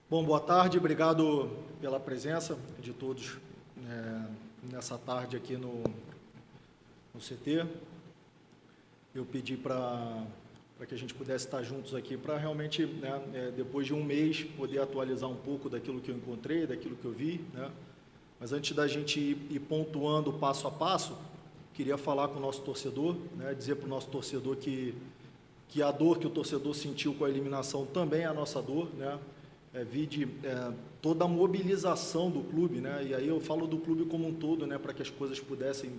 Bom, boa tarde, obrigado pela presença de todos nessa tarde aqui no CT. Eu pedi para que a gente pudesse estar juntos aqui para realmente, depois de um mês, poder atualizar um pouco daquilo que eu encontrei, daquilo que eu vi, né? Mas antes da gente ir pontuando passo a passo, queria falar com o nosso torcedor, né? Dizer para o nosso torcedor que a dor que o torcedor sentiu com a eliminação também é a nossa dor, né? Vide toda a mobilização do clube, né? E aí eu falo do clube como um todo, né? Para que as coisas pudessem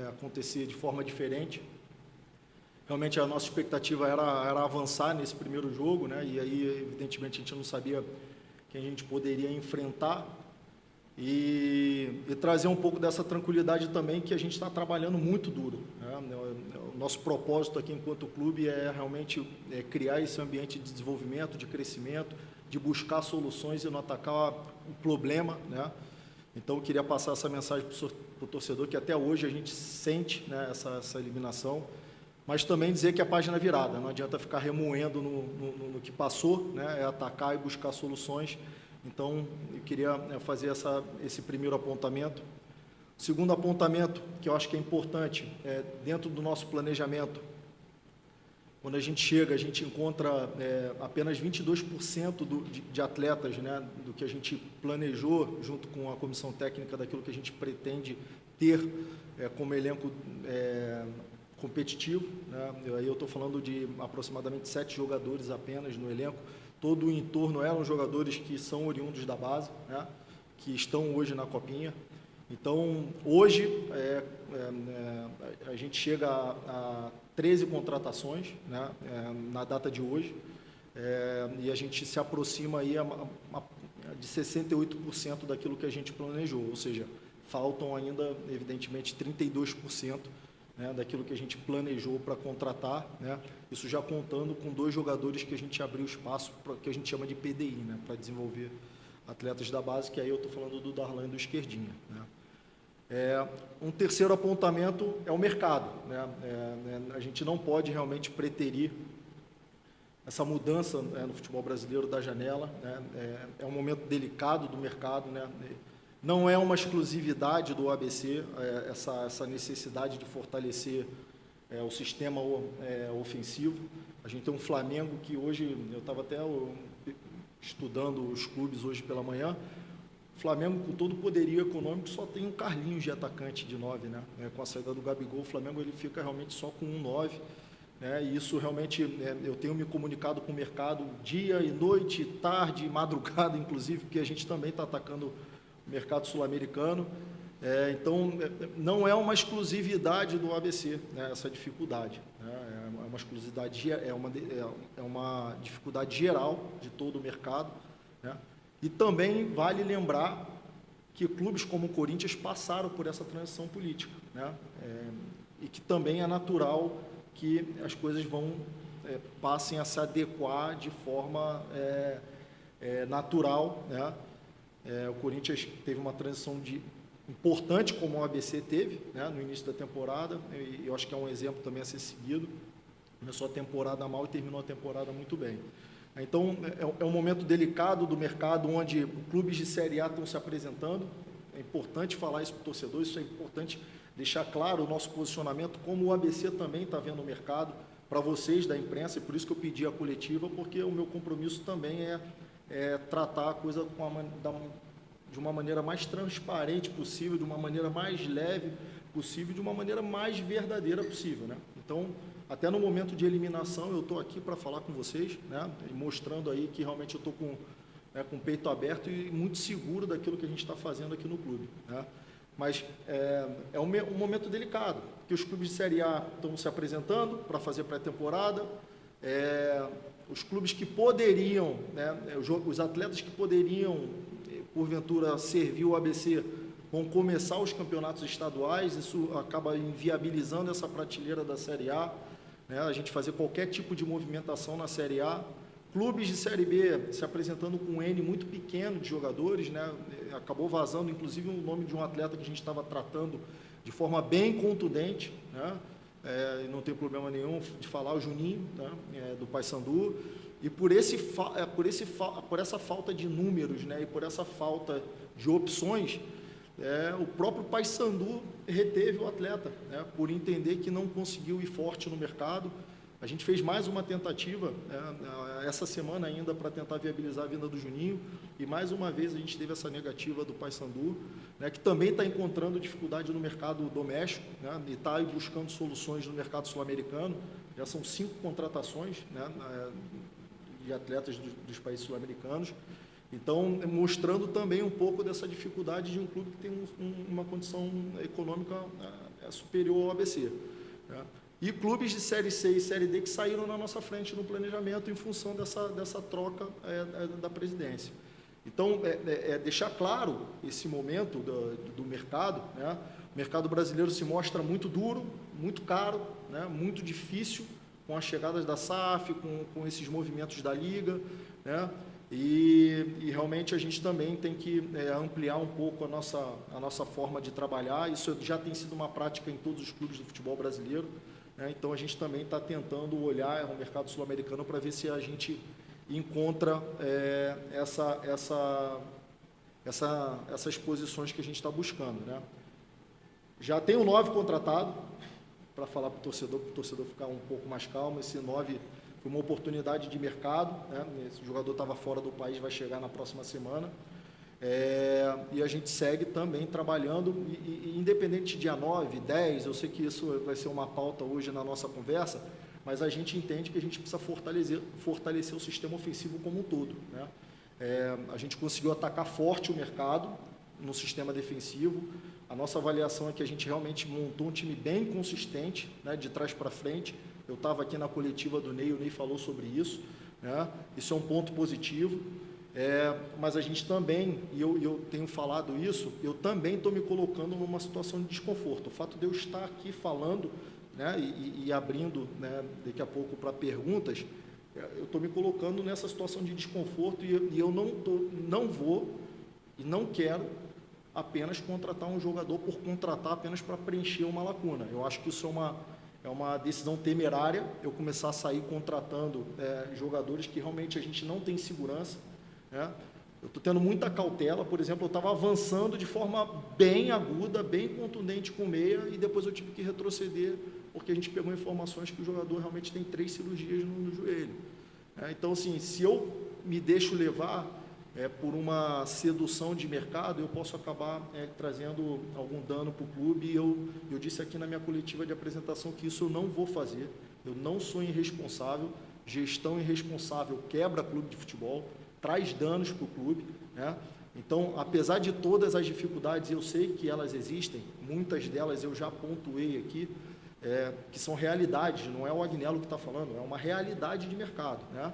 acontecer de forma diferente. Realmente a nossa expectativa era avançar nesse primeiro jogo, né? E aí, evidentemente, a gente não sabia quem a gente poderia enfrentar e trazer um pouco dessa tranquilidade também, que a gente está trabalhando muito duro, né? O nosso propósito aqui enquanto clube é realmente criar esse ambiente de desenvolvimento, de crescimento, de buscar soluções e não atacar o problema, né? Então, eu queria passar essa mensagem para o torcedor, que até hoje a gente sente, né, essa eliminação, mas também dizer que a página é virada, não adianta ficar remoendo no que passou, né? É atacar e buscar soluções. Então, eu queria fazer esse primeiro apontamento. O segundo apontamento, que eu acho que é importante, dentro do nosso planejamento, quando a gente chega, a gente encontra apenas 22% de atletas, né, do que a gente planejou, junto com a comissão técnica, daquilo que a gente pretende ter como elenco competitivo, né? Aí eu estou falando de aproximadamente 7 jogadores apenas no elenco. Todo o entorno eram jogadores que são oriundos da base, né, que estão hoje na Copinha. Então, hoje, a gente chega a 13 contratações, né, na data de hoje, e a gente se aproxima aí de 68% daquilo que a gente planejou, ou seja, faltam ainda, evidentemente, 32%, né, daquilo que a gente planejou para contratar, né, isso já contando com 2 jogadores que a gente abriu espaço, que a gente chama de PDI, né, para desenvolver atletas da base, que aí eu estou falando do Darlan e do Esquerdinha, né. Um terceiro apontamento é o mercado, né? A gente não pode realmente preterir essa mudança, né, no futebol brasileiro da janela, né? É um momento delicado do mercado, né? Não é uma exclusividade do ABC, essa necessidade de fortalecer o sistema ofensivo. A gente tem um Flamengo que hoje, eu estava até estudando os clubes hoje pela manhã, o Flamengo, com todo o poderio econômico, só tem um Carlinhos de atacante de 9, né? Com a saída do Gabigol, o Flamengo ele fica realmente só com um 9, né? E isso realmente, eu tenho me comunicado com o mercado dia e noite, tarde, madrugada, inclusive, porque a gente também está atacando o mercado sul-americano. Então, não é uma exclusividade do ABC, né, essa dificuldade, né? É uma exclusividade, é uma dificuldade geral de todo o mercado, né? E também vale lembrar que clubes como o Corinthians passaram por essa transição política, né? E que também é natural que as coisas passem a se adequar de forma natural, né? O Corinthians teve uma transição importante, como o ABC teve, né, no início da temporada, e eu acho que é um exemplo também a ser seguido. Começou a temporada mal e terminou a temporada muito bem. Então, é um momento delicado do mercado, onde clubes de Série A estão se apresentando. É importante falar isso para o torcedor, isso é importante deixar claro o nosso posicionamento, como o ABC também está vendo o mercado, para vocês da imprensa, e por isso que eu pedi a coletiva, porque o meu compromisso também é tratar a coisa de uma maneira mais transparente possível, de uma maneira mais leve possível, de uma maneira mais verdadeira possível, né? Então, até no momento de eliminação, eu estou aqui para falar com vocês, né, e mostrando aí que realmente eu estou com o peito aberto e muito seguro daquilo que a gente está fazendo aqui no clube, né? Mas é um momento delicado, que os clubes de Série A estão se apresentando para fazer pré-temporada, os clubes que poderiam, né, os atletas que poderiam, porventura, servir o ABC, vão começar os campeonatos estaduais, isso acaba inviabilizando essa prateleira da Série A, né, a gente fazer qualquer tipo de movimentação na Série A. Clubes de Série B se apresentando com um N muito pequeno de jogadores, né, acabou vazando, inclusive, o nome de um atleta que a gente estava tratando de forma bem contundente, né, não tem problema nenhum de falar, o Juninho, né, do Paysandu. E por essa falta de números, né, e por essa falta de opções, o próprio Paysandu reteve o atleta, né, por entender que não conseguiu ir forte no mercado. A gente fez mais uma tentativa essa semana ainda para tentar viabilizar a vinda do Juninho, e mais uma vez a gente teve essa negativa do Paysandu, né, que também está encontrando dificuldade no mercado doméstico, né, e está buscando soluções no mercado sul-americano. Já são 5 contratações, né, de atletas dos países sul-americanos. Então, mostrando também um pouco dessa dificuldade de um clube que tem uma condição econômica superior ao ABC, né? E clubes de Série C e Série D que saíram na nossa frente no planejamento em função dessa troca da presidência. Então, deixar claro esse momento do mercado, né? O mercado brasileiro se mostra muito duro, muito caro, né? Muito difícil, com as chegadas da SAF, com esses movimentos da Liga, né? E realmente a gente também tem que ampliar um pouco a nossa forma de trabalhar. Isso já tem sido uma prática em todos os clubes do futebol brasileiro, né? Então a gente também está tentando olhar o mercado sul-americano para ver se a gente encontra essas posições que a gente está buscando, né? Já tem o 9 contratado, para falar para o torcedor ficar um pouco mais calmo. Esse 9 foi uma oportunidade de mercado, né? Esse jogador estava fora do país, vai chegar na próxima semana. E a gente segue também trabalhando, e independente de dia 9, 10, eu sei que isso vai ser uma pauta hoje na nossa conversa, mas a gente entende que a gente precisa fortalecer o sistema ofensivo como um todo, né? A gente conseguiu atacar forte o mercado no sistema defensivo. A nossa avaliação é que a gente realmente montou um time bem consistente, né, de trás para frente. Eu estava aqui na coletiva do Ney, o Ney falou sobre isso, né? Isso é um ponto positivo. Mas a gente também, e eu tenho falado isso, eu também estou me colocando numa situação de desconforto. O fato de eu estar aqui falando, né, e abrindo, né, daqui a pouco para perguntas, eu estou me colocando nessa situação de desconforto, e eu não vou e não quero apenas contratar um jogador por contratar, apenas para preencher uma lacuna. Eu acho que isso é uma decisão temerária, eu começar a sair contratando jogadores que realmente a gente não tem segurança, né? Eu estou tendo muita cautela. Por exemplo, eu estava avançando de forma bem aguda, bem contundente com o meia, e depois eu tive que retroceder, porque a gente pegou informações que o jogador realmente tem 3 cirurgias no joelho. Então, assim, se eu me deixo levar por uma sedução de mercado, eu posso acabar trazendo algum dano para o clube. E eu disse aqui na minha coletiva de apresentação que isso eu não vou fazer. Eu não sou irresponsável. Gestão irresponsável quebra clube de futebol, traz danos para o clube, né? Então, apesar de todas as dificuldades, eu sei que elas existem, muitas delas eu já pontuei aqui, que são realidades, não é o Agnello que está falando, é uma realidade de mercado, né?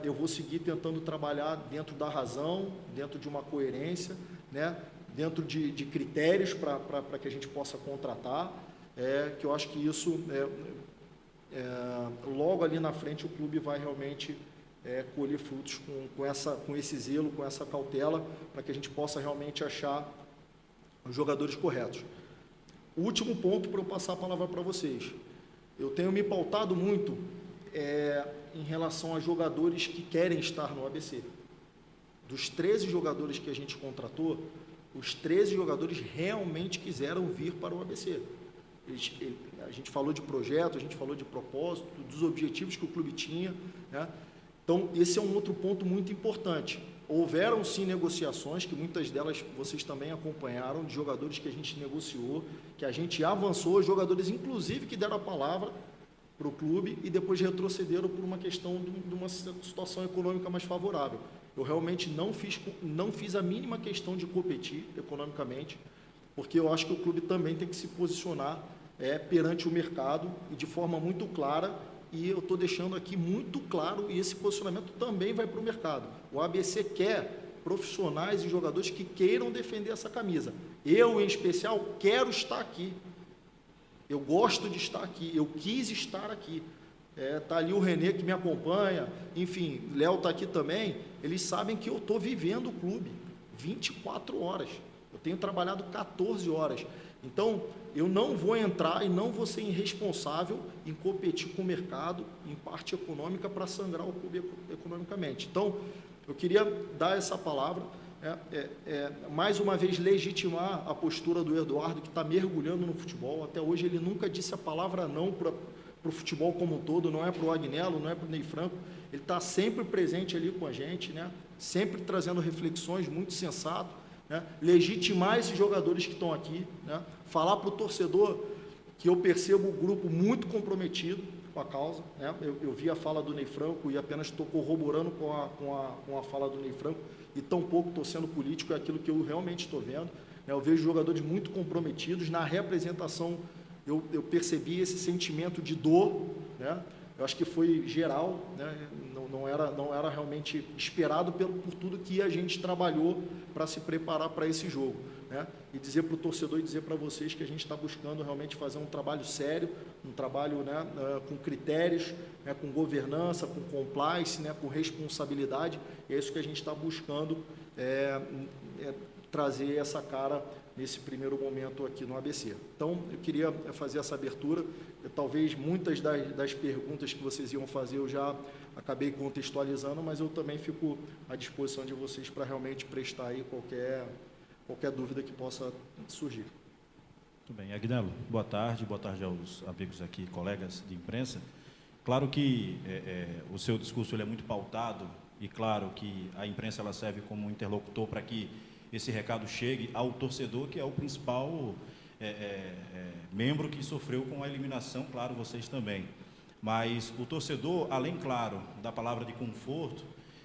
Eu vou seguir tentando trabalhar dentro da razão, dentro de uma coerência, né? Dentro de critérios para que a gente possa contratar, que eu acho que isso, logo ali na frente, o clube vai realmente colher frutos com esse zelo, com essa cautela, para que a gente possa realmente achar os jogadores corretos. O último ponto para eu passar a palavra para vocês. Eu tenho me pautado muito em relação a jogadores que querem estar no ABC. Dos 13 jogadores que a gente contratou, os 13 jogadores realmente quiseram vir para o ABC. A gente falou de projeto, a gente falou de propósito, dos objetivos que o clube tinha, né? Então, esse é um outro ponto muito importante. Houveram, sim, negociações, que muitas delas vocês também acompanharam, de jogadores que a gente negociou, que a gente avançou, jogadores, inclusive, que deram a palavra para o clube e depois retrocederam por uma questão de uma situação econômica mais favorável. Eu realmente não fiz a mínima questão de competir economicamente, porque eu acho que o clube também tem que se posicionar perante o mercado e de forma muito clara. E eu estou deixando aqui muito claro, e esse posicionamento também vai para o mercado. O ABC quer profissionais e jogadores que queiram defender essa camisa. Eu, em especial, quero estar aqui. Eu gosto de estar aqui, eu quis estar aqui. Está ali o Renê que me acompanha, enfim, Léo está aqui também. Eles sabem que eu estou vivendo o clube 24 horas. Eu tenho trabalhado 14 horas. Então, eu não vou entrar e não vou ser irresponsável em competir com o mercado, em parte econômica, para sangrar o clube economicamente. Então, eu queria dar essa palavra, mais uma vez legitimar a postura do Eduardo, que está mergulhando no futebol. Até hoje ele nunca disse a palavra não para o futebol como um todo, não é para o Agnello, não é para o Ney Franco. Ele está sempre presente ali com a gente, né? Sempre trazendo reflexões, muito sensato, né? Legitimar esses jogadores que estão aqui, né? Falar para o torcedor que eu percebo o grupo muito comprometido com a causa, né? Eu vi a fala do Ney Franco e apenas estou corroborando com a fala do Ney Franco, e tampouco estou sendo político, é aquilo que eu realmente estou vendo, né? Eu vejo jogadores muito comprometidos. Na representação eu percebi esse sentimento de dor, né? Eu acho que foi geral, né? Não era realmente esperado por tudo que a gente trabalhou para se preparar para esse jogo, né? E dizer para o torcedor e dizer para vocês que a gente está buscando realmente fazer um trabalho sério, um trabalho, né, com critérios, né, com governança, com compliance, né, com responsabilidade. E é isso que a gente está buscando, trazer essa cara nesse primeiro momento aqui no ABC. Então, eu queria fazer essa abertura. Talvez muitas das perguntas que vocês iam fazer eu já acabei contextualizando, mas eu também fico à disposição de vocês para realmente prestar aí qualquer dúvida que possa surgir. Muito bem. Agnello, boa tarde aos amigos aqui, colegas de imprensa. Claro que o seu discurso ele é muito pautado, e claro que a imprensa ela serve como interlocutor para que esse recado chegue ao torcedor, que é o principal membro que sofreu com a eliminação, claro, vocês também. Mas o torcedor, além, claro, da palavra de conforto,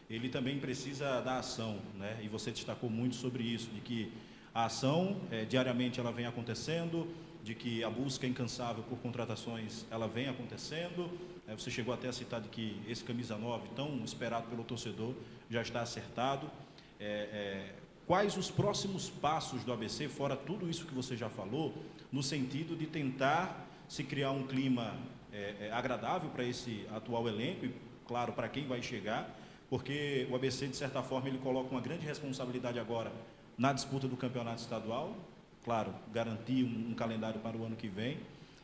ele também precisa da ação, né? E você destacou muito sobre isso, de que a ação, diariamente, ela vem acontecendo, de que a busca incansável por contratações, ela vem acontecendo. Você chegou até a citar de que esse camisa 9, tão esperado pelo torcedor, já está acertado. Quais os próximos passos do ABC, fora tudo isso que você já falou, no sentido de tentar se criar um clima agradável para esse atual elenco e, claro, para quem vai chegar, porque o ABC, de certa forma, ele coloca uma grande responsabilidade agora na disputa do campeonato estadual, claro, garantir um calendário para o ano que vem,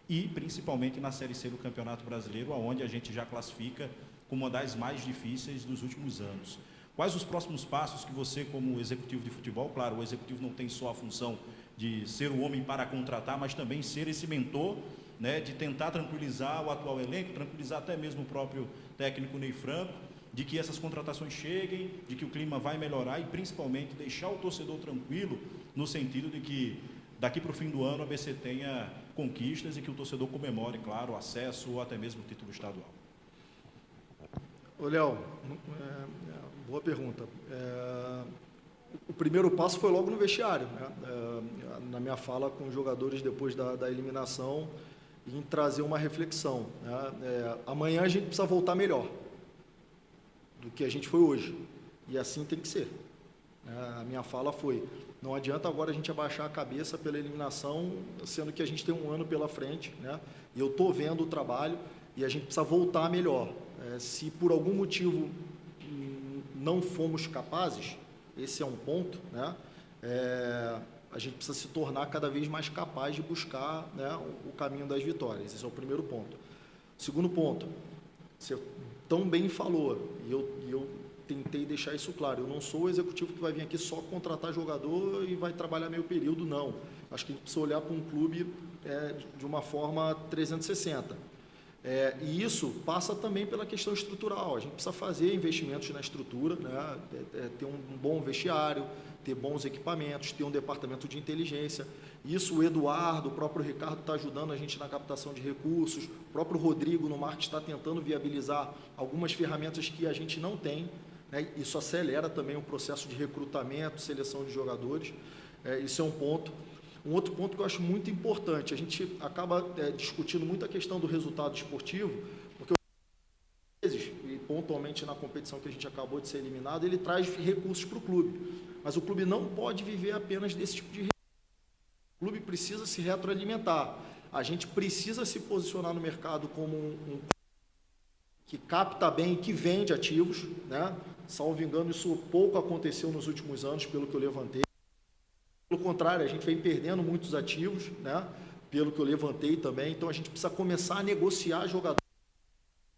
e principalmente na Série C do Campeonato Brasileiro, onde a gente já classifica como uma das mais difíceis dos últimos anos. Quais os próximos passos que você, como executivo de futebol, claro, o executivo não tem só a função de ser o homem para contratar, mas também ser esse mentor, né, de tentar tranquilizar o atual elenco, tranquilizar até mesmo o próprio técnico Ney Franco, de que essas contratações cheguem, de que o clima vai melhorar e principalmente deixar o torcedor tranquilo, no sentido de que daqui para o fim do ano a ABC tenha conquistas e que o torcedor comemore, claro, o acesso ou até mesmo o título estadual. Ô, Léo, boa pergunta. O primeiro passo foi logo no vestiário, né? Na minha fala com os jogadores depois da eliminação, em trazer uma reflexão, né? Amanhã a gente precisa voltar melhor do que a gente foi hoje, e assim tem que ser. A minha fala foi: não adianta agora a gente abaixar a cabeça pela eliminação, sendo que a gente tem um ano pela frente, né? E eu estou vendo o trabalho e a gente precisa voltar melhor. Se por algum motivo não fomos capazes, esse é um ponto, né? A gente precisa se tornar cada vez mais capaz de buscar, né, o caminho das vitórias. Esse é o primeiro ponto. Segundo ponto, você tão bem falou, e eu tentei deixar isso claro: eu não sou o executivo que vai vir aqui só contratar jogador e vai trabalhar meio período, não. Acho que a gente precisa olhar para um clube de uma forma 360. E isso passa também pela questão estrutural. A gente precisa fazer investimentos na estrutura, né? Ter um bom vestiário, ter bons equipamentos, ter um departamento de inteligência. Isso o Eduardo, o próprio Ricardo está ajudando a gente na captação de recursos, o próprio Rodrigo no marketing está tentando viabilizar algumas ferramentas que a gente não tem, né? Isso acelera também o processo de recrutamento, seleção de jogadores. Isso é um ponto. Um outro ponto que eu acho muito importante: a gente acaba discutindo muito a questão do resultado esportivo, porque às vezes, e pontualmente na competição que a gente acabou de ser eliminado, ele traz recursos para o clube, mas o clube não pode viver apenas desse tipo de recurso. O clube precisa se retroalimentar, a gente precisa se posicionar no mercado como um que capta bem e que vende ativos, né? Salvo engano, isso pouco aconteceu nos últimos anos, pelo que eu levantei. Pelo contrário, a gente vem perdendo muitos ativos, né? Pelo que eu levantei também. Então, a gente precisa começar a negociar jogadores,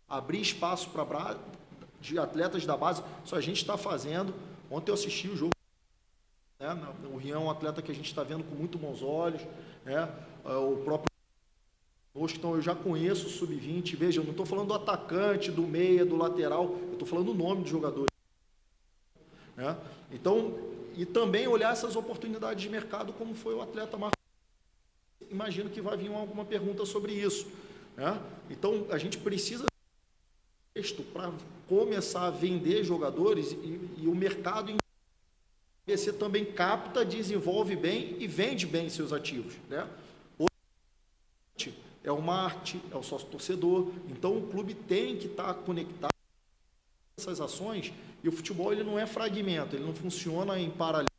abrir espaço para de atletas da base. Isso a gente está fazendo. Ontem eu assisti o jogo, né? O Rian é um atleta que a gente está vendo com muito bons olhos, né? O próprio, então eu já conheço o sub-20. Veja, eu não estou falando do atacante, do meia, do lateral, eu estou falando do nome de jogadores, né? Então, e também olhar essas oportunidades de mercado, como foi o atleta Marcos. Imagino que vai vir alguma pergunta sobre isso, né? Então, a gente precisa para começar a vender jogadores e o mercado em ABC também capta, desenvolve bem e vende bem seus ativos, né? É o marketing, é o sócio-torcedor. Então, o clube tem que estar conectado com essas ações, e o futebol ele não é fragmento, ele não funciona em paralelo.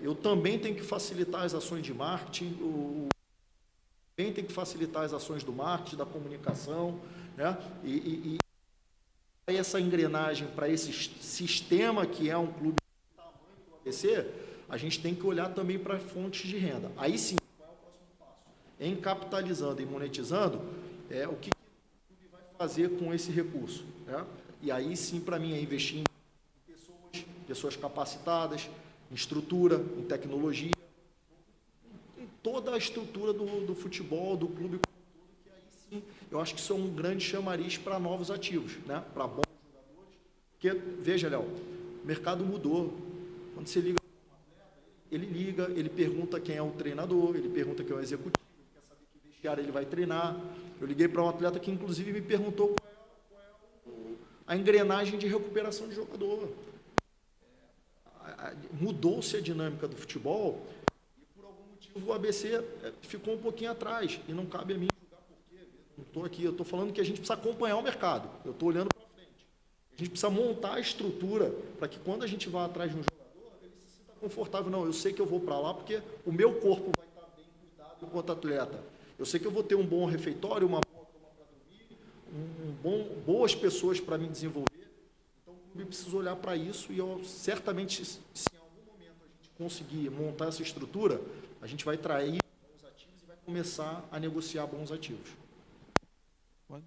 Eu também tenho que facilitar as ações de marketing, também tem que facilitar as ações do marketing, da comunicação, né? E essa engrenagem para esse sistema que é um clube do tamanho do ABC, a gente tem que olhar também para fontes de renda. Aí sim, qual é o próximo passo? Em capitalizando e monetizando, o que o clube vai fazer com esse recurso, né? E aí sim, para mim, é investir em pessoas capacitadas, em estrutura, em tecnologia, em toda a estrutura do futebol, do clube, que aí sim, eu acho que isso é um grande chamariz para novos ativos, né? Para bons jogadores. Porque, veja, Léo, o mercado mudou. Quando você liga para um atleta, ele liga, ele pergunta quem é o treinador, ele pergunta quem é o executivo, ele quer saber que vestiário ele vai treinar. Eu liguei para um atleta que, inclusive, me perguntou qual é a engrenagem de recuperação de jogador. Mudou-se a dinâmica do futebol e, por algum motivo, o ABC ficou um pouquinho atrás. E não cabe a mim julgar por quê. Não estou aqui, eu estou falando que a gente precisa acompanhar o mercado. Eu estou olhando para frente. A gente precisa montar a estrutura para que, quando a gente vá atrás de um jogador, ele se sinta confortável. Não, eu sei que eu vou para lá porque o meu corpo vai estar bem cuidado enquanto atleta. Eu sei que eu vou ter um bom refeitório, uma boa cama para dormir, boas pessoas para me desenvolver. Então, o clube precisa olhar para isso e, certamente, se em algum momento a gente conseguir montar essa estrutura, a gente vai trair bons ativos e vai começar a negociar bons ativos. Pode?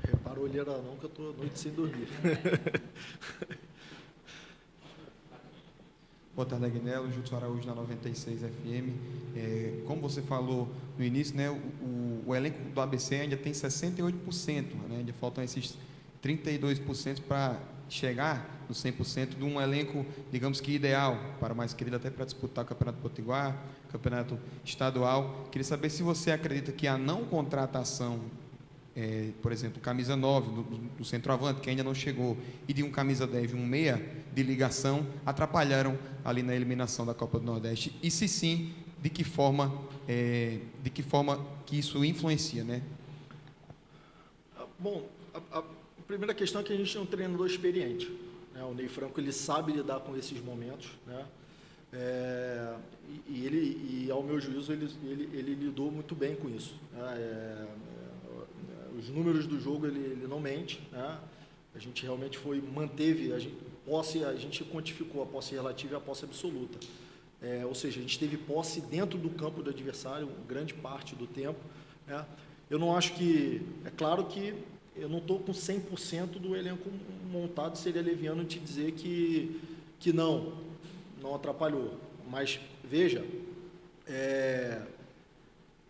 Repara a olheira não, que eu estou a noite sem dormir. Boa tarde, Agnello. Júlio Araújo, na 96 FM. Como você falou no início, né, o elenco do ABC ainda tem 68%, né, ainda faltam esses 32% para chegar no 100% de um elenco, digamos que ideal, para o mais querido, até para disputar o Campeonato Potiguar, Campeonato Estadual. Queria saber se você acredita que a não contratação, por exemplo, camisa 9 do centroavante, que ainda não chegou, e de um camisa 10 e um meia de ligação, atrapalharam ali na eliminação da Copa do Nordeste? E se sim, de que forma que isso influencia, né? Bom, a primeira questão é que a gente é um treinador experiente, né? O Ney Franco, ele sabe lidar com esses momentos, né? E ao meu juízo, ele lidou muito bem com isso, né? Os números do jogo, ele não mente, né? A gente realmente manteve, a gente quantificou a posse relativa e a posse absoluta. Ou seja, a gente teve posse dentro do campo do adversário, grande parte do tempo, né? Eu não acho que... É claro que eu não estou com 100% do elenco montado, seria leviano te dizer que não atrapalhou. Mas, veja,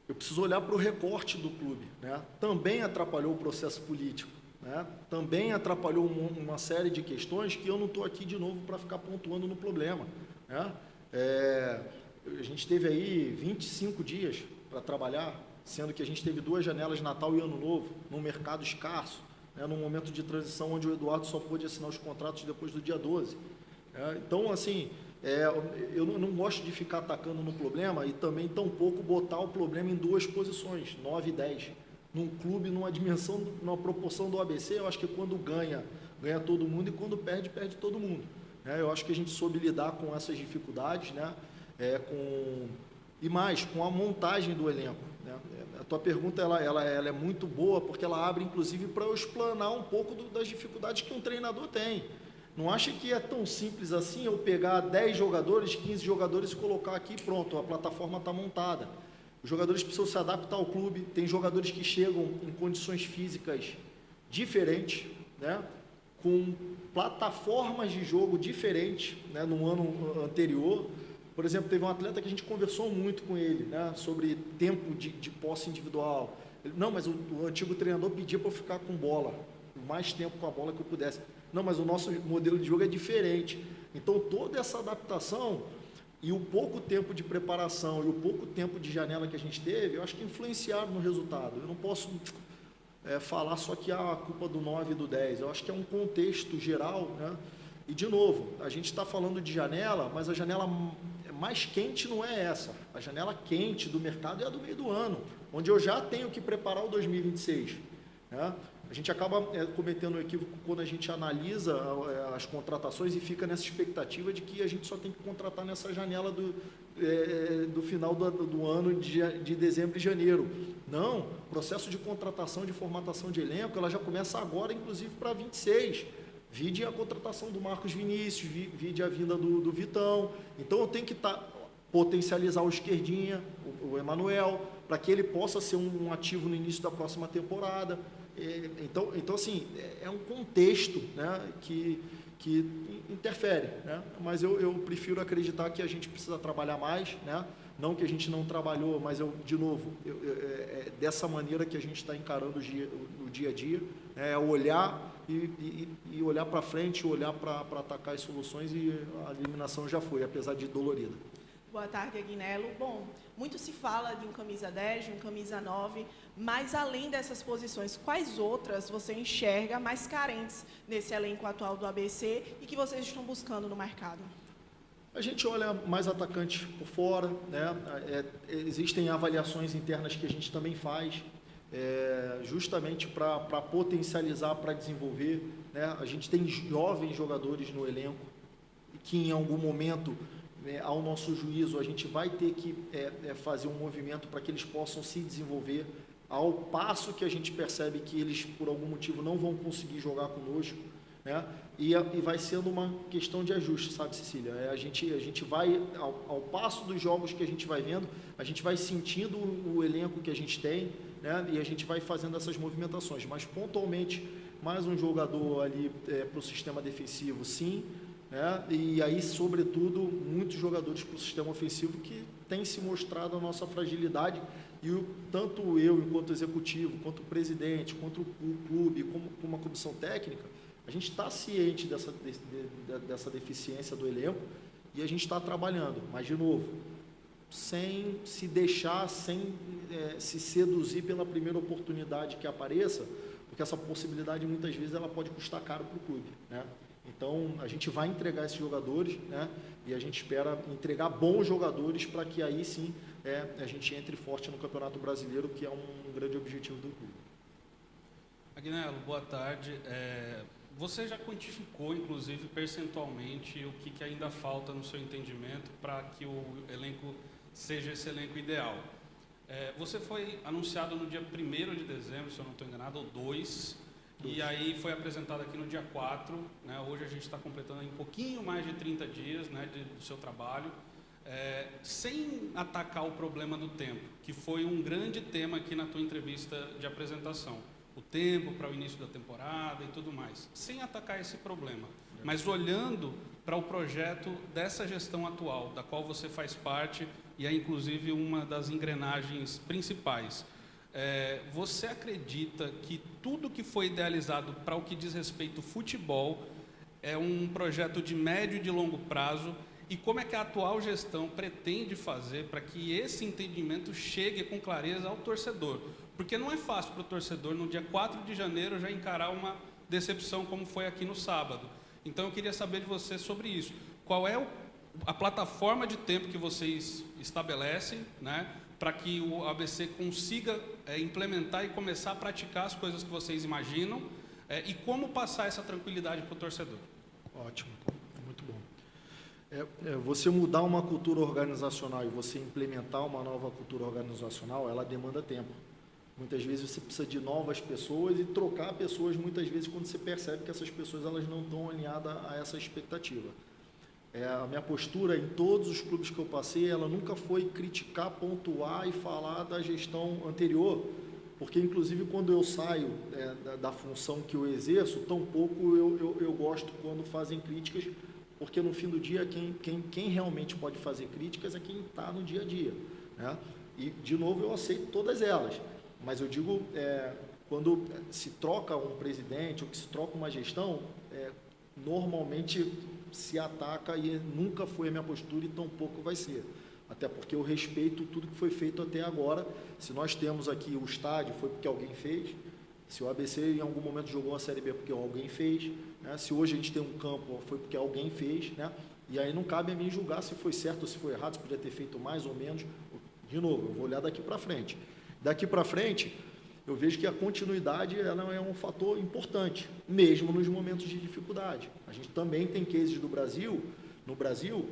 eu preciso olhar para o recorte do clube, né? Também atrapalhou o processo político, né? Também atrapalhou uma série de questões que eu não estou aqui de novo para ficar pontuando no problema, né? A gente teve aí 25 dias para trabalhar, sendo que a gente teve 2 janelas, Natal e Ano Novo, num mercado escasso, né? Num momento de transição onde o Eduardo só pôde assinar os contratos depois do dia 12. Então, assim, eu não gosto de ficar atacando no problema e também tampouco botar o problema em duas posições, 9 e 10. Num clube, numa dimensão, numa proporção do ABC, eu acho que quando ganha todo mundo e quando perde todo mundo. Né? Eu acho que a gente soube lidar com essas dificuldades, né? E mais, com a montagem do elenco. Né? A tua pergunta ela é muito boa, porque ela abre, inclusive, para eu explanar um pouco das dificuldades que um treinador tem. Não acha que é tão simples assim eu pegar 10 jogadores, 15 jogadores e colocar aqui, pronto, a plataforma está montada. Os jogadores precisam se adaptar ao clube, tem jogadores que chegam em condições físicas diferentes, né? Com plataformas de jogo diferentes, né? No ano anterior. Por exemplo, teve um atleta que a gente conversou muito com ele, né? Sobre tempo de posse individual. Não, mas o antigo treinador pedia para eu ficar com bola, mais tempo com a bola que eu pudesse. Não, mas o nosso modelo de jogo é diferente. Então, toda essa adaptação e o pouco tempo de preparação e o pouco tempo de janela que a gente teve, eu acho que influenciaram no resultado. Eu não posso falar só que a culpa do 9 e do 10. Eu acho que é um contexto geral, né? E, de novo, a gente está falando de janela, mas a janela mais quente não é essa. A janela quente do mercado é a do meio do ano, onde eu já tenho que preparar o 2026. Né? A gente acaba cometendo um equívoco quando a gente analisa as contratações e fica nessa expectativa de que a gente só tem que contratar nessa janela do final do ano de dezembro e janeiro. Não, o processo de contratação, de formatação de elenco, ela já começa agora, inclusive, para 26. Vide a contratação do Marcos Vinícius, vide a vinda do Vitão. Então, eu tenho que potencializar o esquerdinha, o Emanuel, para que ele possa ser um ativo no início da próxima temporada. Então assim, é um contexto, né, que interfere, né? Mas eu prefiro acreditar que a gente precisa trabalhar mais, né? Não que a gente não trabalhou, mas de novo, é dessa maneira que a gente está encarando o dia a dia, olhar e olhar para frente, olhar para atacar as soluções, e a eliminação já foi, apesar de dolorida. Boa tarde, Agnello. Bom, muito se fala de um camisa 10, de um camisa 9, mas além dessas posições, quais outras você enxerga mais carentes nesse elenco atual do ABC e que vocês estão buscando no mercado? A gente olha mais atacantes por fora, né? Existem avaliações internas que a gente também faz, justamente para potencializar, para desenvolver, né? A gente tem jovens jogadores no elenco que em algum momento, ao nosso juízo, a gente vai ter que fazer um movimento para que eles possam se desenvolver, ao passo que a gente percebe que eles, por algum motivo, não vão conseguir jogar conosco, né? E vai sendo uma questão de ajuste, sabe, Cecília? A gente vai, ao passo dos jogos que a gente vai vendo, a gente vai sentindo o elenco que a gente tem, né? E a gente vai fazendo essas movimentações. Mas, pontualmente, mais um jogador ali para o sistema defensivo, sim. E aí, sobretudo, muitos jogadores para o sistema ofensivo que tem se mostrado a nossa fragilidade, e tanto eu, enquanto executivo, quanto o presidente, quanto o clube, como a comissão técnica, a gente está ciente dessa deficiência do elenco e a gente está trabalhando, mas, de novo, sem se deixar, sem se seduzir pela primeira oportunidade que apareça, porque essa possibilidade, muitas vezes, ela pode custar caro para o clube, né? Então, a gente vai entregar esses jogadores, né? E a gente espera entregar bons jogadores para que aí sim a gente entre forte no Campeonato Brasileiro, que é um grande objetivo do clube. Agnello, boa tarde. Você já quantificou, inclusive, percentualmente, o que ainda falta no seu entendimento para que o elenco seja esse elenco ideal. Você foi anunciado no dia 1º de dezembro, se eu não estou enganado, ou 2, e aí foi apresentado aqui no dia 4, né? Hoje a gente está completando um pouquinho mais de 30 dias, né, do seu trabalho, sem atacar o problema do tempo, que foi um grande tema aqui na tua entrevista de apresentação. O tempo para o início da temporada e tudo mais. Sem atacar esse problema, mas olhando para o projeto dessa gestão atual, da qual você faz parte e é inclusive uma das engrenagens principais. Você acredita que tudo que foi idealizado para o que diz respeito ao futebol é um projeto de médio e de longo prazo, e como é que a atual gestão pretende fazer para que esse entendimento chegue com clareza ao torcedor? Porque não é fácil para o torcedor, no dia 4 de janeiro, já encarar uma decepção como foi aqui no sábado. Então, eu queria saber de você sobre isso. Qual é a plataforma de tempo que vocês estabelecem, né, para que o ABC consiga implementar e começar a praticar as coisas que vocês imaginam, e como passar essa tranquilidade para o torcedor. Ótimo, muito bom. Você mudar uma cultura organizacional e você implementar uma nova cultura organizacional, ela demanda tempo. Muitas vezes você precisa de novas pessoas e trocar pessoas, muitas vezes, quando você percebe que essas pessoas elas não estão alinhadas a essa expectativa. A minha postura em todos os clubes que eu passei, ela nunca foi criticar, pontuar e falar da gestão anterior, porque, inclusive, quando eu saio da função que eu exerço, tampouco eu gosto quando fazem críticas, porque, no fim do dia, quem realmente pode fazer críticas é quem está no dia a dia, né? E, de novo, eu aceito todas elas, mas eu digo, quando se troca um presidente ou que se troca uma gestão, normalmente se ataca, e nunca foi a minha postura e tampouco vai ser. Até porque eu respeito tudo que foi feito até agora. Se nós temos aqui o estádio, foi porque alguém fez. Se o ABC em algum momento jogou a Série B, porque alguém fez, né? Se hoje a gente tem um campo, foi porque alguém fez, né? E aí não cabe a mim julgar se foi certo ou se foi errado, se podia ter feito mais ou menos. De novo, eu vou olhar daqui para frente. Daqui para frente, eu vejo que a continuidade ela é um fator importante, mesmo nos momentos de dificuldade. A gente também tem cases no Brasil,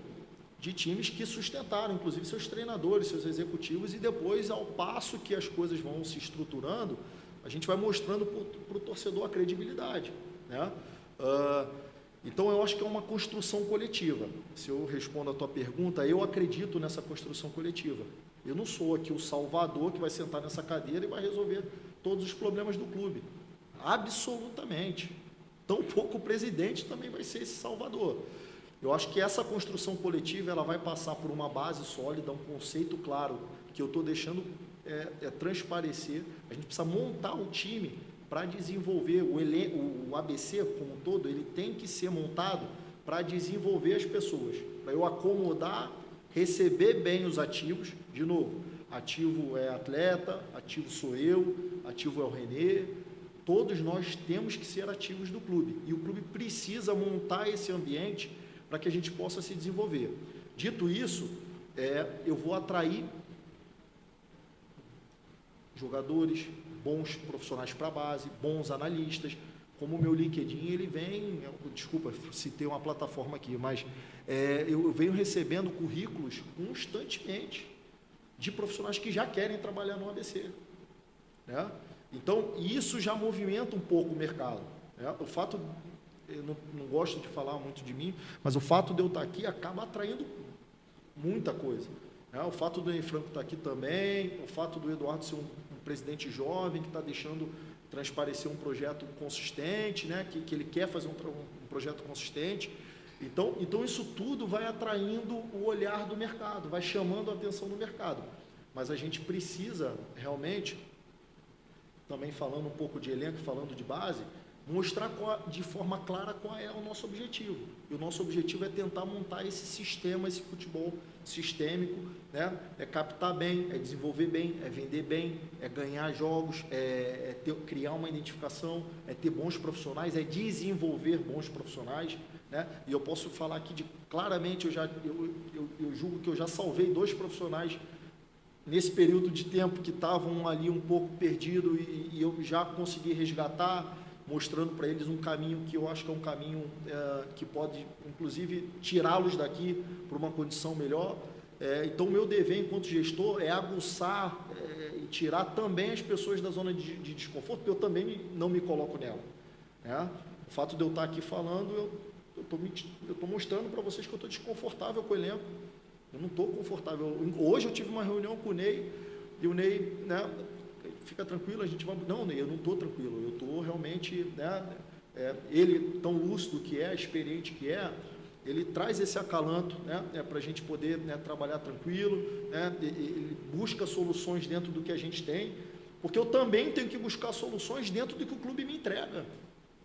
de times que sustentaram, inclusive, seus treinadores, seus executivos, e depois, ao passo que as coisas vão se estruturando, a gente vai mostrando para o torcedor a credibilidade, né? Então, eu acho que é uma construção coletiva. Se eu respondo a tua pergunta, eu acredito nessa construção coletiva. Eu não sou aqui o salvador que vai sentar nessa cadeira e vai resolver todos os problemas do clube. Absolutamente. Tampouco o presidente também vai ser esse salvador. Eu acho que essa construção coletiva ela vai passar por uma base sólida, um conceito claro, que eu estou deixando transparecer. A gente precisa montar um time para desenvolver o ABC como um todo, ele tem que ser montado para desenvolver as pessoas, para eu acomodar, receber bem os ativos. De novo, ativo é atleta, ativo sou eu, ativo é o Renê. Todos nós temos que ser ativos do clube, e o clube precisa montar esse ambiente para que a gente possa se desenvolver. Dito isso, eu vou atrair jogadores, bons profissionais para a base, bons analistas. Como o meu LinkedIn, ele vem, desculpa, citei uma plataforma aqui, mas eu venho recebendo currículos constantemente de profissionais que já querem trabalhar no ABC, né? Então, isso já movimenta um pouco o mercado, né? O fato, eu não gosto de falar muito de mim, mas o fato de eu estar aqui acaba atraindo muita coisa, né? O fato do Ney Franco estar aqui também, o fato do Eduardo ser um presidente jovem que está deixando transparecer um projeto consistente, né? Que ele quer fazer um projeto consistente. Então, isso tudo vai atraindo o olhar do mercado, vai chamando a atenção do mercado. Mas a gente precisa, realmente, também falando um pouco de elenco, falando de base, mostrar de forma clara qual é o nosso objetivo. E o nosso objetivo é tentar montar esse sistema, esse futebol sistêmico, né? É captar bem, é desenvolver bem, é vender bem, é ganhar jogos, criar uma identificação, é ter bons profissionais, é desenvolver bons profissionais, né? E eu posso falar aqui claramente, eu julgo que eu já salvei 2 profissionais nesse período de tempo que estavam ali um pouco perdidos, e eu já consegui resgatar, mostrando para eles um caminho que eu acho que é um caminho que pode, inclusive, tirá-los daqui para uma condição melhor. Então, o meu dever, enquanto gestor, é aguçar e tirar também as pessoas da zona de desconforto, porque eu também não me coloco nela, né? O fato de eu estar aqui falando, eu estou mostrando para vocês que eu estou desconfortável com o elenco. Eu não estou confortável. Hoje eu tive uma reunião com o Ney, e o Ney, né, fica tranquilo, a gente vai... Não, Ney, eu não estou tranquilo, eu estou realmente, né, ele, tão lúcido que é, experiente que é, ele traz esse acalanto, né, para a gente poder, né, trabalhar tranquilo, né, ele busca soluções dentro do que a gente tem, porque eu também tenho que buscar soluções dentro do que o clube me entrega.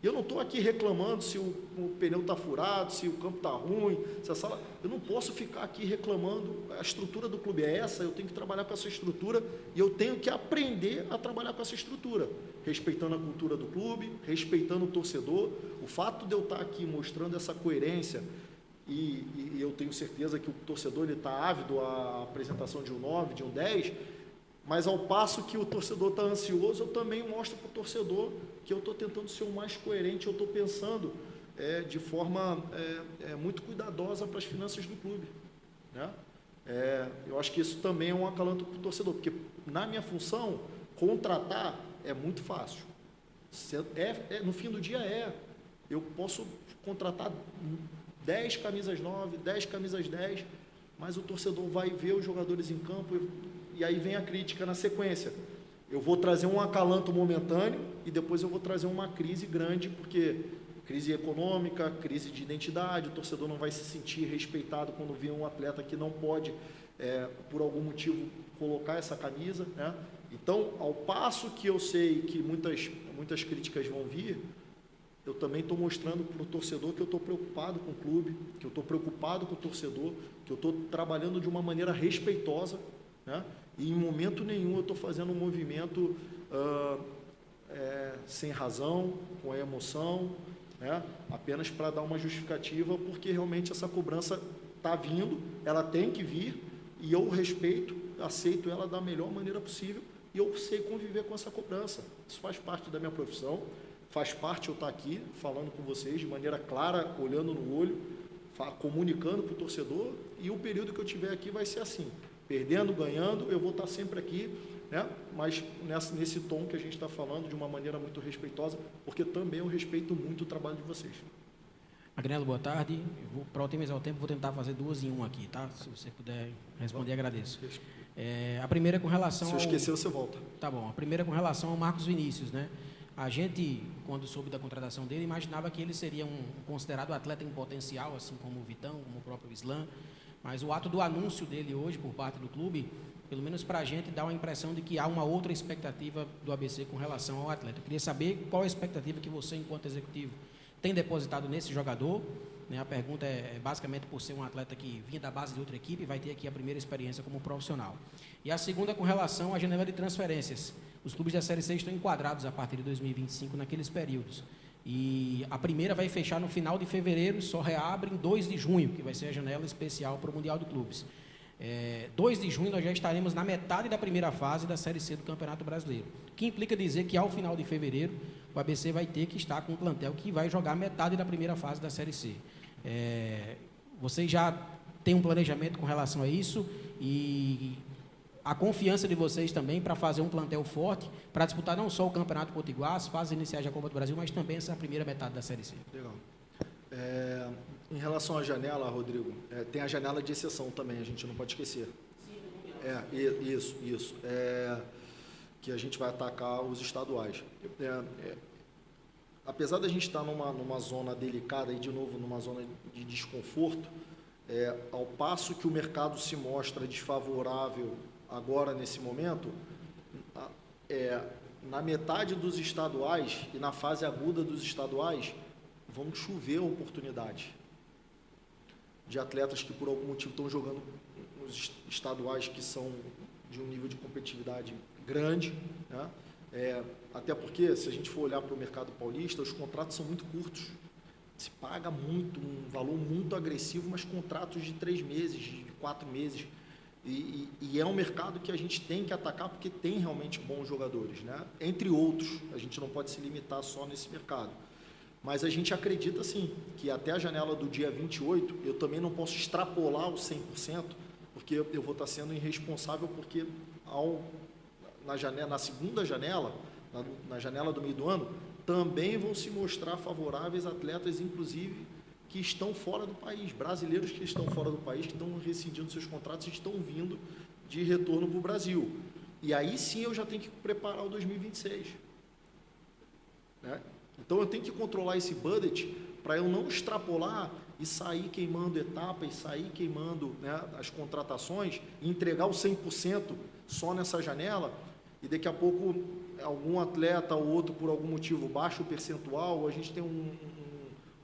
Eu não estou aqui reclamando se o pneu está furado, se o campo está ruim, se a sala... Eu não posso ficar aqui reclamando. A estrutura do clube é essa, eu tenho que trabalhar com essa estrutura, e eu tenho que aprender a trabalhar com essa estrutura, respeitando a cultura do clube, respeitando o torcedor. O fato de eu estar aqui mostrando essa coerência e eu tenho certeza que o torcedor está ávido à apresentação de um 9, de um 10, mas ao passo que o torcedor está ansioso, eu também mostro para o torcedor que eu estou tentando ser o mais coerente, eu estou pensando de forma muito cuidadosa para as finanças do clube, né? Eu acho que isso também é um acalanto para o torcedor, porque na minha função, contratar é muito fácil. No fim do dia eu posso contratar 10 camisas 9, 10 camisas 10, mas o torcedor vai ver os jogadores em campo e aí vem a crítica na sequência. Eu vou trazer um acalanto momentâneo e depois eu vou trazer uma crise grande, porque crise econômica, crise de identidade, o torcedor não vai se sentir respeitado quando vê um atleta que não pode, por algum motivo, colocar essa camisa, né? Então, ao passo que eu sei que muitas críticas vão vir, eu também estou mostrando para o torcedor que eu estou preocupado com o clube, que eu estou preocupado com o torcedor, que eu estou trabalhando de uma maneira respeitosa, né? E em momento nenhum eu estou fazendo um movimento sem razão, com emoção, né? Apenas para dar uma justificativa, porque realmente essa cobrança está vindo, ela tem que vir, e eu respeito, aceito ela da melhor maneira possível, e eu sei conviver com essa cobrança. Isso faz parte da minha profissão, faz parte eu estar aqui falando com vocês de maneira clara, olhando no olho, comunicando para o torcedor, e o período que eu tiver aqui vai ser assim, perdendo, ganhando, eu vou estar sempre aqui, né? Mas nesse tom que a gente está falando, de uma maneira muito respeitosa, porque também eu respeito muito o trabalho de vocês. Agnello, boa tarde. Para otimizar o tempo, vou tentar fazer 2 em 1 aqui, tá? Se você puder responder, agradeço. A primeira com relação Se eu esquecer, você volta. Tá bom. A primeira com relação ao Marcos Vinícius, né? A gente, quando soube da contratação dele, imaginava que ele seria um considerado atleta em potencial, assim como o Vitão, como o próprio Islam, mas o ato do anúncio dele hoje por parte do clube, pelo menos para a gente, dá uma impressão de que há uma outra expectativa do ABC com relação ao atleta. Eu queria saber qual a expectativa que você, enquanto executivo, tem depositado nesse jogador, né? A pergunta é basicamente por ser um atleta que vinha da base de outra equipe e vai ter aqui a primeira experiência como profissional. E a segunda com relação à janela de transferências. Os clubes da Série C estão enquadrados a partir de 2025 naqueles períodos. E a primeira vai fechar no final de fevereiro, só reabre em 2 de junho, que vai ser a janela especial para o Mundial de Clubes. 2 de junho nós já estaremos na metade da primeira fase da Série C do Campeonato Brasileiro, que implica dizer que ao final de fevereiro o ABC vai ter que estar com um plantel que vai jogar metade da primeira fase da Série C. Vocês já têm um planejamento com relação a isso e a confiança de vocês também para fazer um plantel forte, para disputar não só o Campeonato Potiguar, as fases iniciais da Copa do Brasil, mas também essa primeira metade da Série C. Legal. Em relação à janela, Rodrigo, tem a janela de exceção também, a gente não pode esquecer. Isso. Que a gente vai atacar os estaduais. Apesar da gente estar numa zona delicada, e de novo numa zona de desconforto, ao passo que o mercado se mostra desfavorável agora nesse momento, na metade dos estaduais e na fase aguda dos estaduais, vão chover oportunidades de atletas que por algum motivo estão jogando nos estaduais que são de um nível de competitividade grande, né? Até porque, se a gente for olhar para o mercado paulista, os contratos são muito curtos. Se paga muito, um valor muito agressivo, mas contratos de 3 meses, de 4 meses. E é um mercado que a gente tem que atacar porque tem realmente bons jogadores, né? Entre outros, a gente não pode se limitar só nesse mercado. Mas a gente acredita, sim, que até a janela do dia 28, eu também não posso extrapolar os 100%, porque eu vou estar sendo irresponsável, porque na segunda janela, na janela do meio do ano, também vão se mostrar favoráveis atletas, inclusive, que estão fora do país, brasileiros que estão fora do país, que estão rescindindo seus contratos e estão vindo de retorno para o Brasil. E aí sim eu já tenho que preparar o 2026. Né? Então eu tenho que controlar esse budget para eu não extrapolar e sair queimando etapas, e sair queimando, né, as contratações, e entregar o 100% só nessa janela, e daqui a pouco algum atleta ou outro, por algum motivo, baixa o percentual, ou a gente tem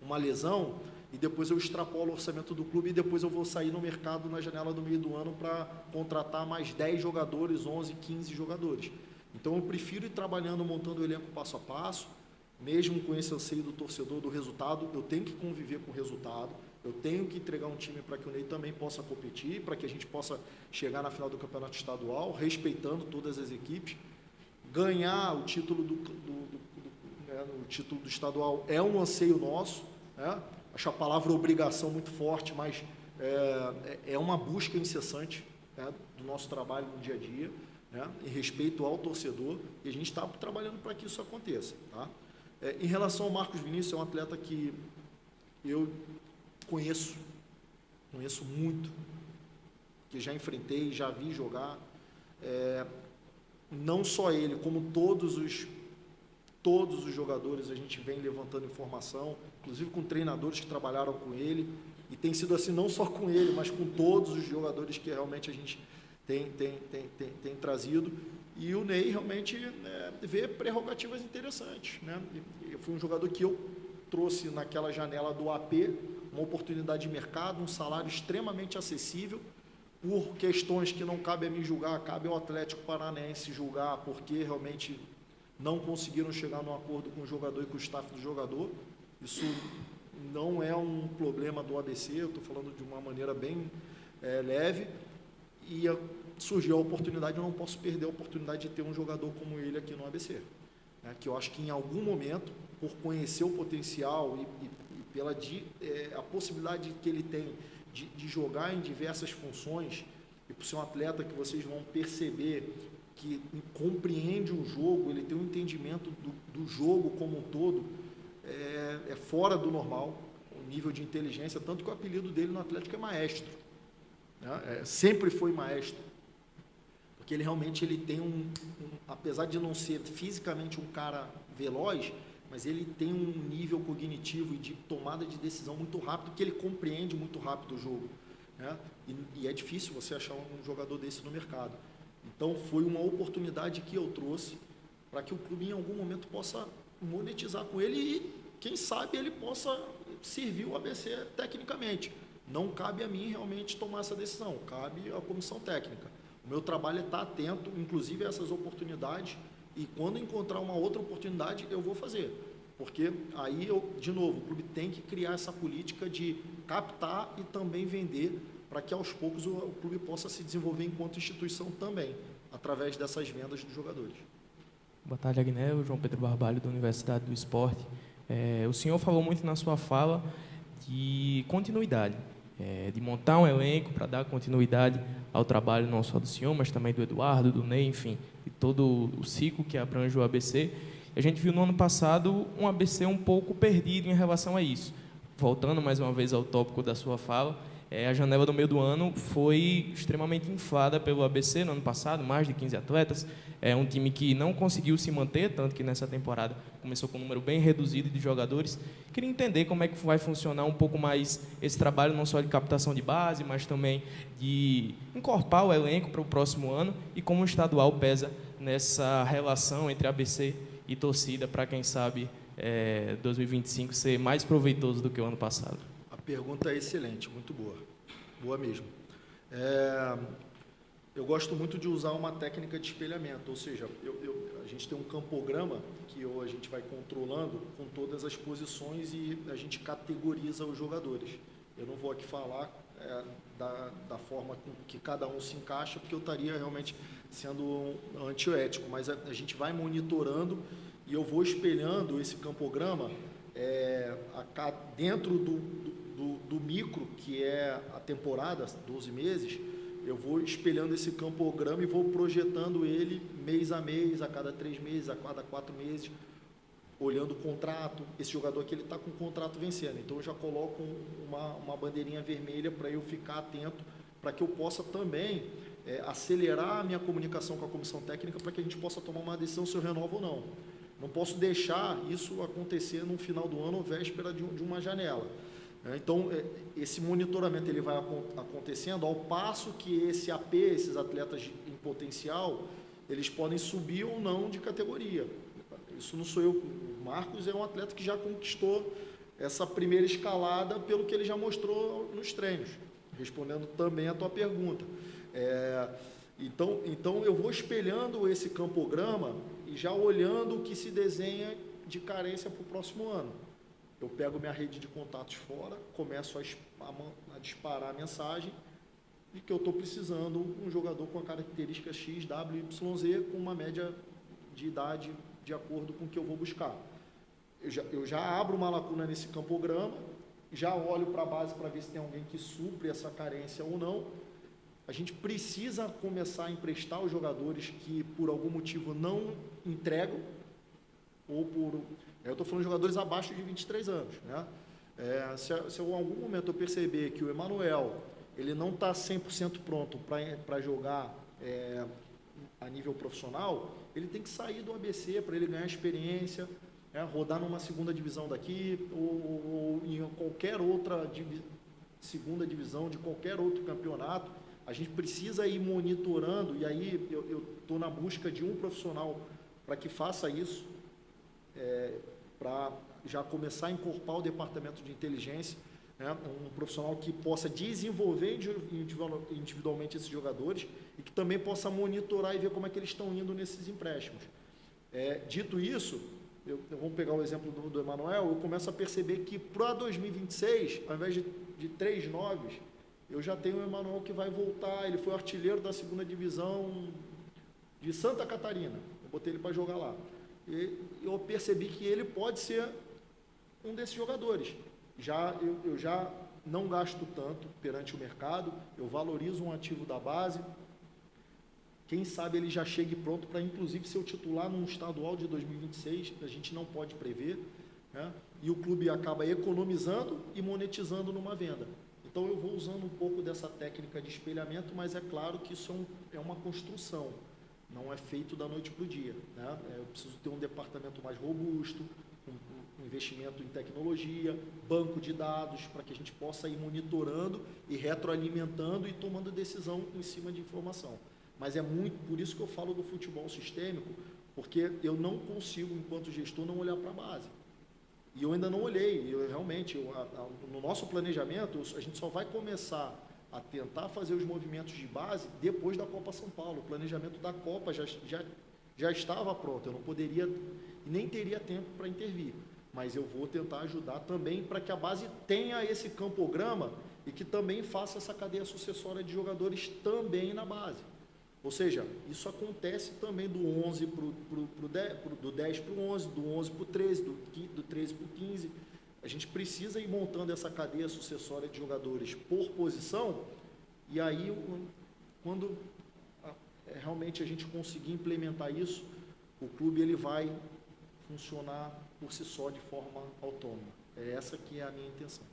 uma lesão, e depois eu extrapolo o orçamento do clube, e depois eu vou sair no mercado na janela do meio do ano para contratar mais 10 jogadores, 11, 15 jogadores. Então eu prefiro ir trabalhando, montando o elenco passo a passo, mesmo com esse anseio do torcedor do resultado, eu tenho que conviver com o resultado, Eu tenho que entregar um time para que o Ney também possa competir, para que a gente possa chegar na final do campeonato estadual, respeitando todas as equipes. Ganhar o título o título do estadual é um anseio nosso, né? Acho a palavra obrigação muito forte, mas é uma busca incessante, né, do nosso trabalho no dia a dia, né, em respeito ao torcedor, e a gente está trabalhando para que isso aconteça. Tá? Em relação ao Marcos Vinícius, é um atleta que eu conheço muito, que já enfrentei, já vi jogar, não só ele, como todos os jogadores, a gente vem levantando informação, inclusive com treinadores que trabalharam com ele, e tem sido assim não só com ele, mas com todos os jogadores que realmente a gente tem trazido, e o Ney realmente vê prerrogativas interessantes, né? Eu fui um jogador que eu trouxe naquela janela do AP, uma oportunidade de mercado, um salário extremamente acessível, por questões que não cabe a mim julgar, cabe ao Atlético Paranaense julgar, porque realmente não conseguiram chegar num acordo com o jogador e com o staff do jogador. Isso não é um problema do ABC, eu estou falando de uma maneira bem leve, e surgiu a oportunidade, eu não posso perder a oportunidade de ter um jogador como ele aqui no ABC, né, que eu acho que em algum momento, por conhecer o potencial e pela a possibilidade que ele tem de jogar em diversas funções, e por ser um atleta que vocês vão perceber que compreende o jogo, ele tem um entendimento do jogo como um todo, é fora do normal, o nível de inteligência, tanto que o apelido dele no Atlético é Maestro, né? Sempre foi Maestro, porque ele realmente tem apesar de não ser fisicamente um cara veloz, mas ele tem um nível cognitivo e de tomada de decisão muito rápido, que ele compreende muito rápido o jogo, né? E é difícil você achar um jogador desse no mercado. Então, foi uma oportunidade que eu trouxe para que o clube, em algum momento, possa monetizar com ele e, quem sabe, ele possa servir o ABC tecnicamente. Não cabe a mim realmente tomar essa decisão, cabe à comissão técnica. O meu trabalho é estar atento, inclusive, a essas oportunidades, e quando encontrar uma outra oportunidade, eu vou fazer. Porque aí, de novo, o clube tem que criar essa política de captar e também vender, para que aos poucos o clube possa se desenvolver enquanto instituição também, através dessas vendas dos jogadores. Boa tarde, Agnello. João Pedro Barbalho, da Universidade do Esporte. O senhor falou muito na sua fala de continuidade, de montar um elenco para dar continuidade ao trabalho não só do senhor, mas também do Eduardo, do Ney, enfim, de todo o ciclo que abrange o ABC. A gente viu no ano passado um ABC um pouco perdido em relação a isso. Voltando mais uma vez ao tópico da sua fala, a janela do meio do ano foi extremamente inflada pelo ABC no ano passado, mais de 15 atletas. É um time que não conseguiu se manter, tanto que nessa temporada começou com um número bem reduzido de jogadores. Queria entender como é que vai funcionar um pouco mais esse trabalho, não só de captação de base, mas também de encorpar o elenco para o próximo ano, e como o estadual pesa nessa relação entre ABC e torcida, para quem sabe 2025 ser mais proveitoso do que o ano passado. A pergunta é excelente, muito boa. Boa mesmo. Eu gosto muito de usar uma técnica de espelhamento, ou seja, a gente tem um campograma que a gente vai controlando com todas as posições e a gente categoriza os jogadores. Eu não vou aqui falar da forma que cada um se encaixa, porque eu estaria realmente sendo antiético, mas a gente vai monitorando e eu vou espelhando esse campograma dentro do micro, que é a temporada, 12 meses, eu vou espelhando esse campograma e vou projetando ele mês a mês, a cada 3 meses, a cada 4 meses, olhando o contrato. Esse jogador aqui está com o contrato vencendo, então eu já coloco uma bandeirinha vermelha para eu ficar atento, para que eu possa também acelerar a minha comunicação com a comissão técnica, para que a gente possa tomar uma decisão se eu renovo ou não. Não posso deixar isso acontecer no final do ano ou véspera de uma janela. Então, esse monitoramento ele vai acontecendo ao passo que esse AP, esses atletas em potencial, eles podem subir ou não de categoria. Isso não sou eu. O Marcos é um atleta que já conquistou essa primeira escalada pelo que ele já mostrou nos treinos, respondendo também a tua pergunta. Então, eu vou espelhando esse campograma e já olhando o que se desenha de carência para o próximo ano. eu pego minha rede de contatos fora, começo a disparar a mensagem de que eu estou precisando um jogador com a característica X, W, Y, Z, com uma média de idade de acordo com o que eu vou buscar. Eu já abro uma lacuna nesse campograma, já olho para a base para ver se tem alguém que supre essa carência ou não. A gente precisa começar a emprestar os jogadores que, por algum motivo, não entregam, ou por... Eu estou falando de jogadores abaixo de 23 anos. Né? Se em algum momento eu perceber que o Emanuel ele não está 100% pronto para jogar a nível profissional, ele tem que sair do ABC para ele ganhar experiência, rodar numa segunda divisão daqui, ou em qualquer outra segunda divisão de qualquer outro campeonato. A gente precisa ir monitorando, e aí eu estou na busca de um profissional para que faça isso, para já começar a incorporar o departamento de inteligência, um profissional que possa desenvolver individualmente esses jogadores e que também possa monitorar e ver como é que eles estão indo nesses empréstimos. Dito isso, vamos pegar o exemplo do Emanuel, eu começo a perceber que para 2026, ao invés de 3 noves, eu já tenho o Emanuel que vai voltar, ele foi artilheiro da segunda divisão de Santa Catarina, eu botei ele para jogar lá. E eu percebi que ele pode ser um desses jogadores. Eu já não gasto tanto perante o mercado, eu valorizo um ativo da base. Quem sabe ele já chegue pronto para, inclusive, ser o titular num estadual de 2026, a gente não pode prever, né? E o clube acaba economizando e monetizando numa venda. Então, eu vou usando um pouco dessa técnica de espelhamento, mas é claro que isso é uma construção, não é feito da noite para o dia, né? Eu preciso ter um departamento mais robusto, um investimento em tecnologia, banco de dados, para que a gente possa ir monitorando e retroalimentando e tomando decisão em cima de informação. Mas é muito por isso que eu falo do futebol sistêmico, porque eu não consigo, enquanto gestor, não olhar para a base. E eu ainda não olhei, no nosso planejamento, a gente só vai começar a tentar fazer os movimentos de base depois da Copa São Paulo. O planejamento da Copa já estava pronto, eu não poderia e nem teria tempo para intervir. Mas eu vou tentar ajudar também para que a base tenha esse campograma e que também faça essa cadeia sucessória de jogadores também na base. Ou seja, isso acontece também do 11 do 10 para o 11, do 11 para o 13, do 13 para o 15. A gente precisa ir montando essa cadeia sucessória de jogadores por posição, e aí, quando realmente a gente conseguir implementar isso, o clube ele vai funcionar por si só de forma autônoma. É essa que é a minha intenção.